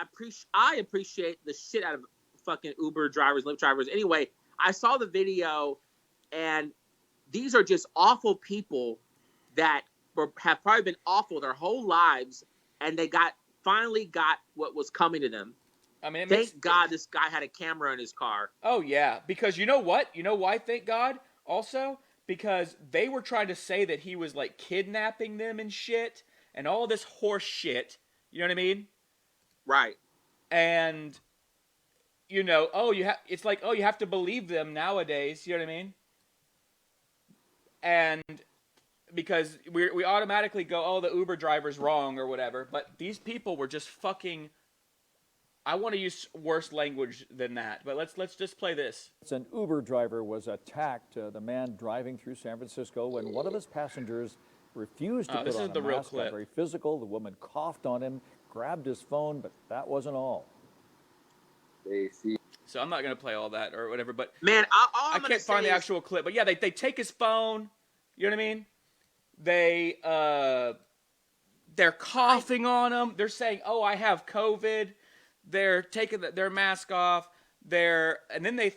appreciate the shit out of fucking Uber drivers, Lyft drivers. Anyway, I saw the video, and these are just awful people that have probably been awful their whole lives, and they finally got what was coming to them. I mean, thank God this guy had a camera in his car. Oh, yeah, because you know what? You know why, thank God, also? Because they were trying to say that he was, like, kidnapping them and shit, and all this horse shit. You know what I mean? Right. And, you know, you have to believe them nowadays. You know what I mean? And because we automatically go, the Uber driver's wrong or whatever. But these people were just fucking... I want to use worse language than that, but let's just play this. An Uber driver was attacked, the man driving through San Francisco, when one of his passengers refused to put on a mask. Got very physical. The woman coughed on him, grabbed his phone, but that wasn't all. So I'm not going to play all that or whatever, but man, I can't find the actual clip. But yeah, they take his phone. You know what I mean? They're coughing on him. They're saying, I have COVID. They're taking their mask off. And then they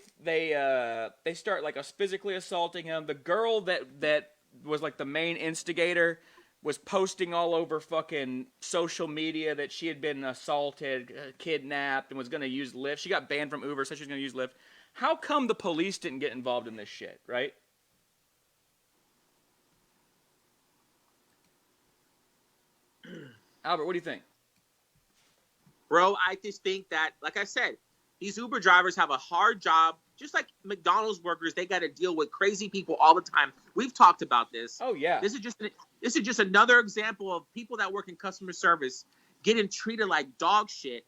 start like physically assaulting him. The girl that was like the main instigator was posting all over fucking social media that she had been assaulted, kidnapped, and was going to use Lyft. She got banned from Uber, said she was going to use Lyft. How come the police didn't get involved in this shit, right? Albert, what do you think? Bro, I just think that, like I said, these Uber drivers have a hard job. Just like McDonald's workers, they got to deal with crazy people all the time. We've talked about this. Oh, yeah. This is just another example of people that work in customer service getting treated like dog shit.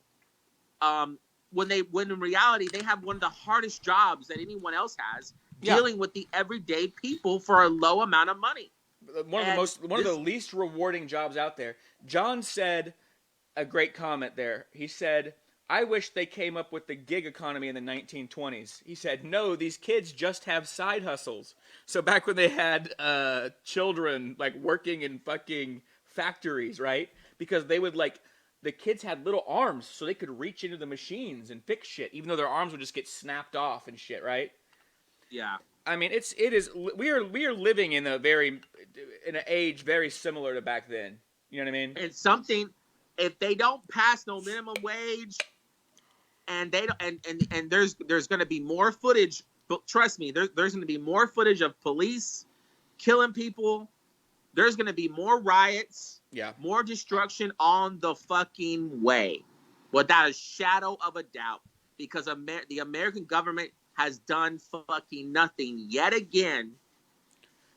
When in reality, they have one of the hardest jobs that anyone else has, dealing with the everyday people for a low amount of money. One of the least rewarding jobs out there. John said a great comment there. He said, I wish they came up with the gig economy in the 1920s. He said, no, these kids just have side hustles. So back when they had children like working in fucking factories, right? Because they would the kids had little arms so they could reach into the machines and fix shit, even though their arms would just get snapped off and shit, right? Yeah. I mean, we are living in an age very similar to back then. You know what I mean? It's something. If they don't pass no minimum wage, and they don't, and there's going to be more footage. But trust me, there's going to be more footage of police killing people. There's going to be more riots, more destruction on the fucking way, without a shadow of a doubt, because the American government has done fucking nothing yet again.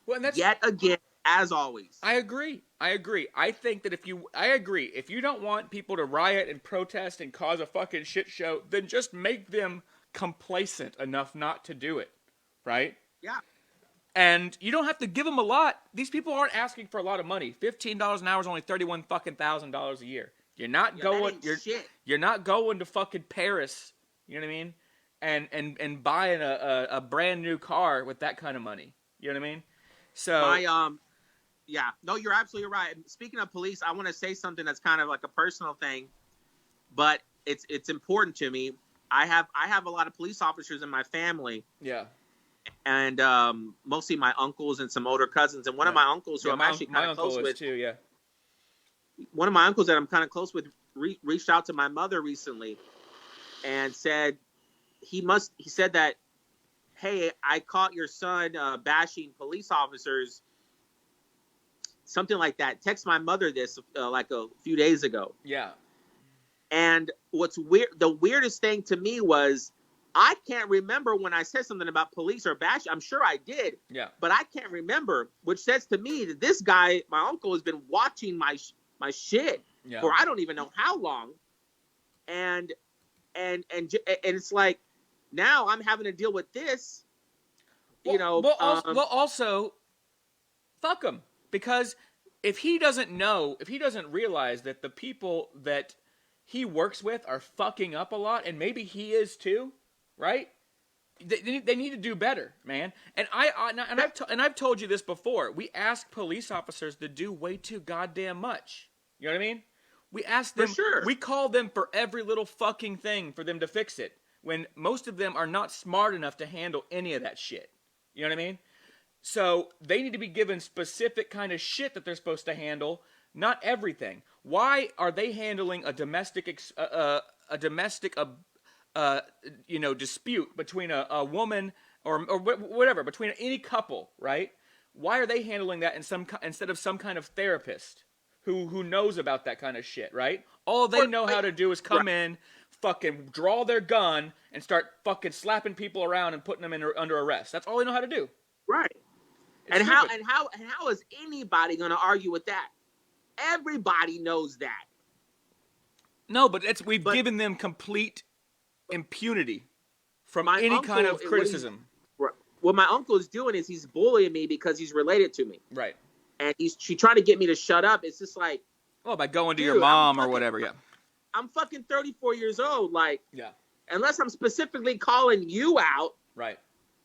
Well, and that's, yet again, as always. I agree. I think that if you don't want people to riot and protest and cause a fucking shit show, then just make them complacent enough not to do it, right? Yeah. And you don't have to give them a lot. These people aren't asking for a lot of money. $15 an hour is only $31,000 a year. You're not going. You're not going to fucking Paris. You know what I mean? And buying a brand new car with that kind of money. You know what I mean? So yeah, no, you're absolutely right. Speaking of police, I want to say something that's kind of like a personal thing, but it's important to me. I have a lot of police officers in my family. Yeah. And mostly my uncles and some older cousins. And one of my uncles who I'm actually kind of close with too, yeah. One of my uncles that I'm kind of close with reached out to my mother recently and said he said that, hey, I caught your son bashing police officers, something like that. Text my mother this like a few days ago. Yeah. And what's weird, the weirdest thing to me was, I can't remember when I said something about police or bash. I'm sure I did. Yeah. But I can't remember, which says to me that this guy, my uncle, has been watching my shit for I don't even know how long. And it's like, now I'm having to deal with this. Well, also, fuck him, because if he doesn't realize that the people that he works with are fucking up a lot, and maybe he is too, right? They need to do better, man. And I've told you this before. We ask police officers to do way too goddamn much. You know what I mean? We ask them. For sure. We call them for every little fucking thing for them to fix it, when most of them are not smart enough to handle any of that shit. You know what I mean? So they need to be given specific kind of shit that they're supposed to handle, not everything. Why are they handling a domestic dispute between a woman or whatever, between any couple, right? Why are they handling that instead of some kind of therapist who knows about that kind of shit, right? All they know how to do is come in, fucking draw their gun and start fucking slapping people around and putting them under arrest. That's all they know how to do. Right. And how is anybody going to argue with that? Everybody knows that. No, but we've given them complete impunity from any kind of criticism. What my uncle is doing is he's bullying me because he's related to me. Right. And she's trying to get me to shut up. It's just like, well, by going to your mom or whatever, yeah. I'm fucking 34 years old. Like, yeah. Unless I'm specifically calling you out, right?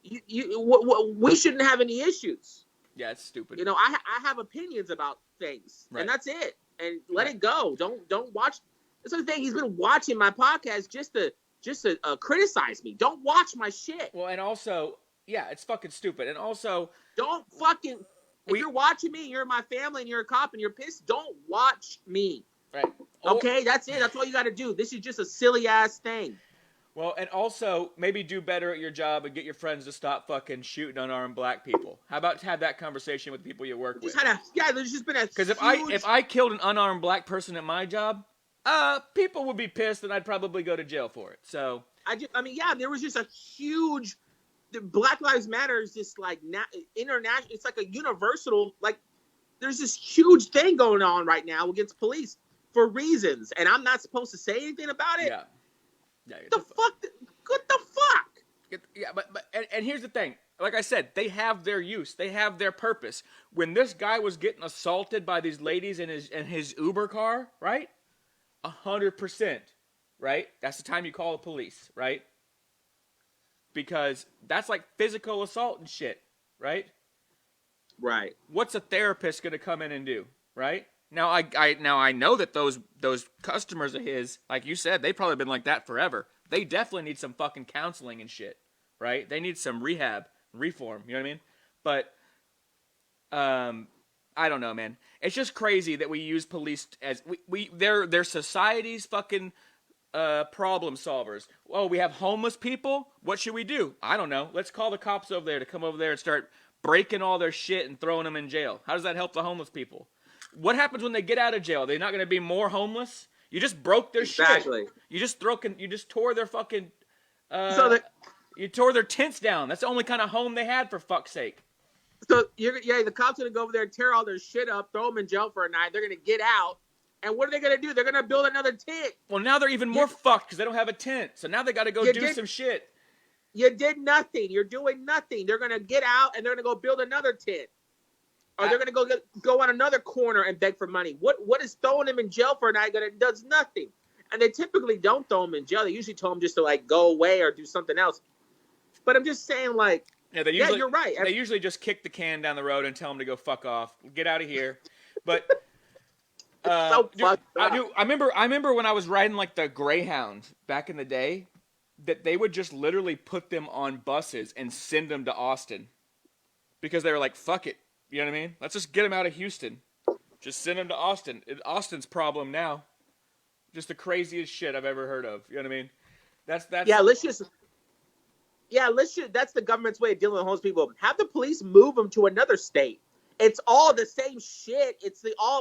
We shouldn't have any issues. Yeah, it's stupid. I have opinions about things, and that's it. And let it go. Don't watch. That's the thing. He's been watching my podcast just to criticize me. Don't watch my shit. Well, and also, yeah, it's fucking stupid. And also, don't fucking. If you're watching me, you're my family, and you're a cop, and you're pissed, don't watch me. Right. Okay, that's it. That's all you got to do. This is just a silly ass thing. Well, and also, maybe do better at your job and get your friends to stop fucking shooting unarmed black people. How about have that conversation with the people you work with? There's just been a because if I killed an unarmed black person at my job, people would be pissed, and I'd probably go to jail for it. So there was just a huge. Black Lives Matter is just like international. It's like a universal. Like, there's this huge thing going on right now against police for reasons, and I'm not supposed to say anything about it. Yeah. What the fuck? And here's the thing. Like I said, they have their use. They have their purpose. When this guy was getting assaulted by these ladies in his Uber car, right? 100%, right? That's the time you call the police, right? Because that's like physical assault and shit, right? Right. What's a therapist going to come in and do, right? Now I know that those customers of his, like you said, they've probably been like that forever. They definitely need some fucking counseling and shit, right? They need some rehab, reform, you know what I mean? But I don't know, man. It's just crazy that we use police as they're society's fucking problem solvers. Oh, we have homeless people. What should we do? I don't know. Let's call the cops over there to come over there and start breaking all their shit and throwing them in jail. How does that help the homeless people? What happens when they get out of jail? They're not going to be more homeless? You just broke their shit. You just tore their fucking you tore their tents down. That's the only kind of home they had, for fuck's sake. So the cops are gonna go over there and tear all their shit up, throw them in jail for a night. They're gonna get out, and what are they gonna do? They're gonna build another tent. Well, now they're even more fucked because they don't have a tent. So now they got to go do some shit. You did nothing. You're doing nothing. They're gonna get out and they're gonna go build another tent, or they're gonna go on another corner and beg for money. What is throwing them in jail for a night gonna does nothing? And they typically don't throw them in jail. They usually tell them just to like go away or do something else. But I'm just saying, like, you're right. They usually just kick the can down the road and tell them to go fuck off, get out of here. But so fucked up. I remember when I was riding like the Greyhound back in the day, that they would just literally put them on buses and send them to Austin because they were like, fuck it, you know what I mean? Let's just get them out of Houston, just send them to Austin. It's Austin's problem now. Just the craziest shit I've ever heard of. You know what I mean? That's that's the government's way of dealing with homeless people. Have the police move them to another state. It's all the same shit.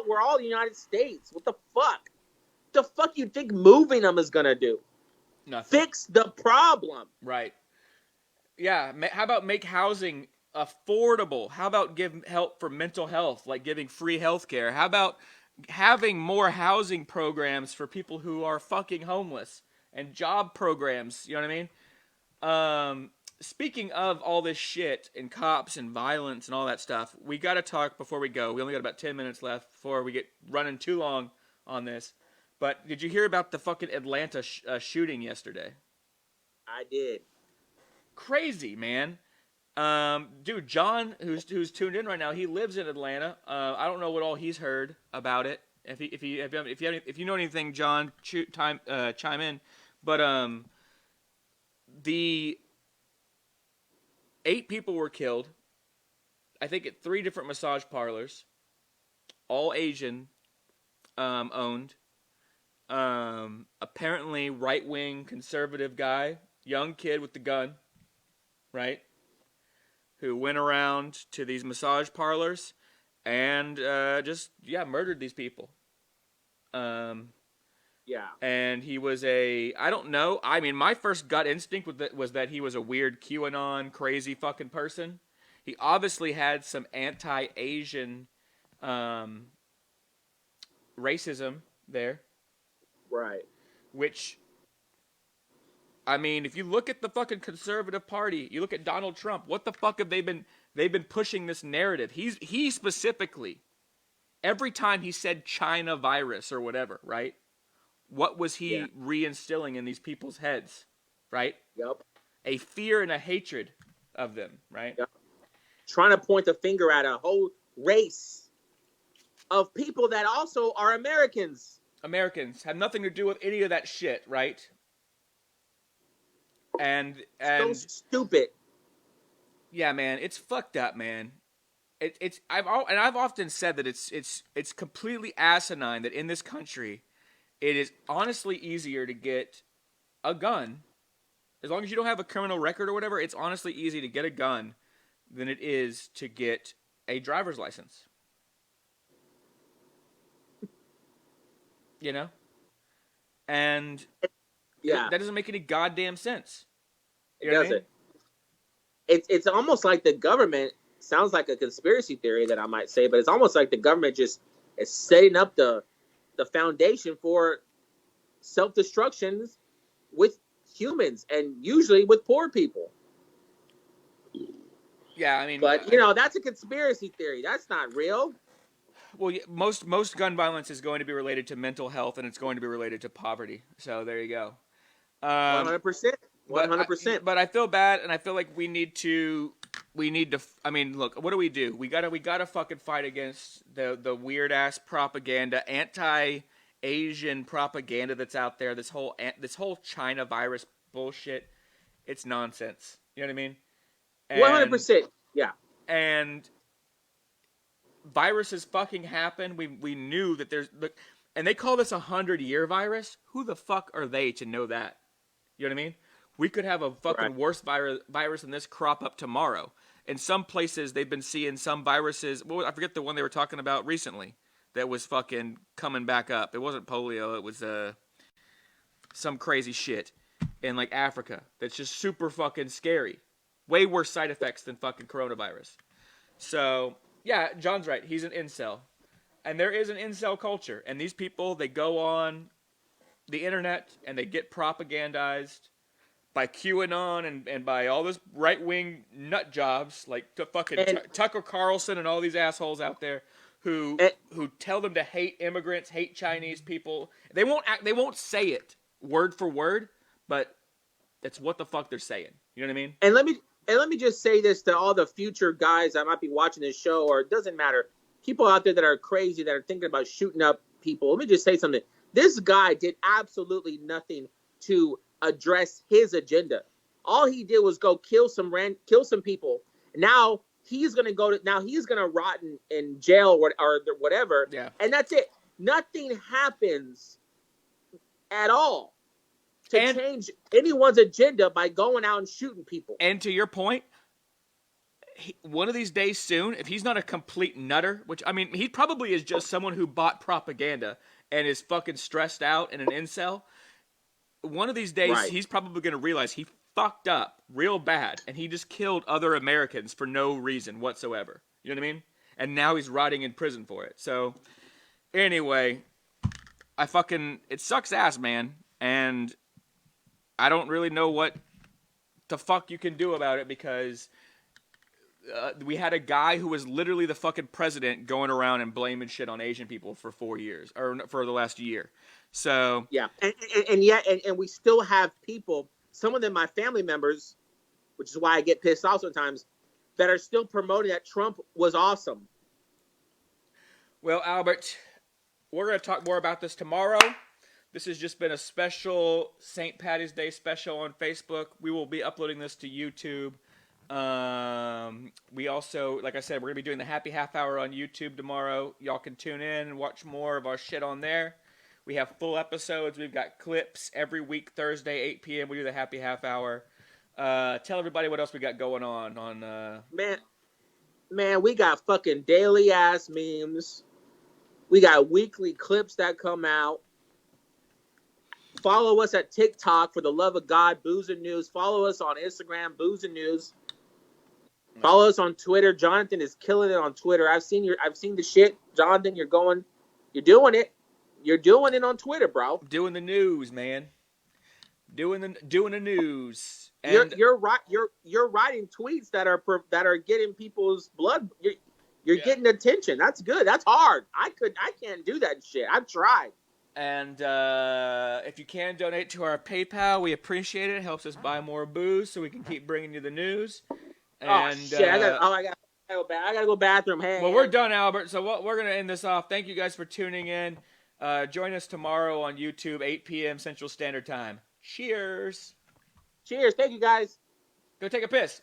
We're all the United States. What the fuck? The fuck you think moving them is gonna do? Nothing. Fix the problem. Right. Yeah. How about make housing affordable? How about give help for mental health, like giving free health care? How about having more housing programs for people who are fucking homeless and job programs? You know what I mean? Speaking of all this shit and cops and violence and all that stuff, we got to talk before we go. We only got about 10 minutes left before we get running too long on this. But did you hear about the fucking Atlanta shooting yesterday? I did. Crazy, man. Dude, John, who's tuned in right now, he lives in Atlanta. I don't know what all he's heard about it. If you know anything, John, chime in. But the 8 people were killed. I think at 3 different massage parlors, all Asian owned. Apparently right-wing conservative guy, young kid with the gun, right? Who went around to these massage parlors and murdered these people. Yeah. And he was I don't know. I mean, my first gut instinct was that he was a weird QAnon crazy fucking person. He obviously had some anti-Asian racism there. Right. Which, I mean, if you look at the fucking conservative party, you look at Donald Trump, what the fuck have they've been pushing this narrative? He specifically, every time he said China virus or whatever, right? What was he reinstilling in these people's heads, right? Yep. A fear and a hatred of them, right? Yep. Trying to point the finger at a whole race of people that also are Americans. Americans have nothing to do with any of that shit, right? And so stupid. Yeah, man, it's fucked up, man. I've often said that it's completely asinine that in this country, it is honestly easier to get a gun, as long as you don't have a criminal record or whatever. It's honestly easy to get a gun than it is to get a driver's license. You know? And that doesn't make any goddamn sense. It doesn't. It's almost like the government, sounds like a conspiracy theory that I might say, but it's almost like the government just is setting up the foundation for self-destruction with humans and usually with poor people. Yeah, I mean, but that's a conspiracy theory. That's not real. Well, most gun violence is going to be related to mental health, and it's going to be related to poverty. So there you go. 100%. 100%. But I feel bad, and I feel like we need to. I mean, look, what do? We gotta fucking fight against the weird ass propaganda, anti-Asian propaganda that's out there. This whole China virus bullshit. It's nonsense. You know what I mean? 100%. Yeah. And viruses fucking happen. We knew that and they call this 100-year virus. Who the fuck are they to know that? You know what I mean? We could have a fucking worse virus than this crop up tomorrow. In some places, they've been seeing some viruses. Well, I forget the one they were talking about recently that was fucking coming back up. It wasn't polio. It was some crazy shit in like Africa that's just super fucking scary. Way worse side effects than fucking coronavirus. So, yeah, John's right. He's an incel. And there is an incel culture. And these people, they go on the internet and they get propagandized by QAnon and by all this right-wing nut jobs like Tucker Carlson and all these assholes out there who tell them to hate immigrants, hate Chinese people. They won't say it word for word, but that's what the fuck they're saying. You know what I mean? And let me just say this to all the future guys that might be watching this show, or it doesn't matter, people out there that are crazy, that are thinking about shooting up people. Let me just say something. This guy did absolutely nothing to address his agenda. All he did was go kill some people. Now he's gonna rot in jail or whatever. Yeah. And that's it. Nothing happens at all to change anyone's agenda by going out and shooting people. And to your point, one of these days soon, if he's not a complete nutter, which, I mean, he probably is just someone who bought propaganda and is fucking stressed out and an incel. One of these days, he's probably going to realize he fucked up real bad, and he just killed other Americans for no reason whatsoever. You know what I mean? And now he's rotting in prison for it. So, anyway, it sucks ass, man. And I don't really know what the fuck you can do about it, because we had a guy who was literally the fucking president going around and blaming shit on Asian people for 4 years, or for the last year. So yeah, and we still have people, some of them my family members, which is why I get pissed off sometimes, that are still promoting that Trump was awesome. Well, Albert, we're going to talk more about this tomorrow. This has just been a special Saint Paddy's Day special on Facebook. We will be uploading this to YouTube. We also, like I said, we're going to be doing the Happy Half Hour on YouTube tomorrow. Y'all can tune in and watch more of our shit on there. We have full episodes. We've got clips every week, Thursday, 8 p.m. We do the Happy Half Hour. Tell everybody what else we got going on. Man, we got fucking daily ass memes. We got weekly clips that come out. Follow us at TikTok, for the love of God, Booze and News. Follow us on Instagram, Booze and News. Follow us on Twitter. Jonathan is killing it on Twitter. I've seen the shit. Jonathan, you're doing it. You're doing it on Twitter, bro. Doing the news, man. Doing the news. And you're writing tweets that are getting people's blood. You're getting attention. That's good. That's hard. I can't do that shit. I've tried. And if you can donate to our PayPal, we appreciate it. It helps us buy more booze so we can keep bringing you the news. And, shit! I gotta go bathroom. Hey. Well, we're done, Albert. So we're gonna end this off. Thank you guys for tuning in. Join us tomorrow on YouTube, 8 p.m. Central Standard Time. Cheers. Cheers. Thank you, guys. Go take a piss.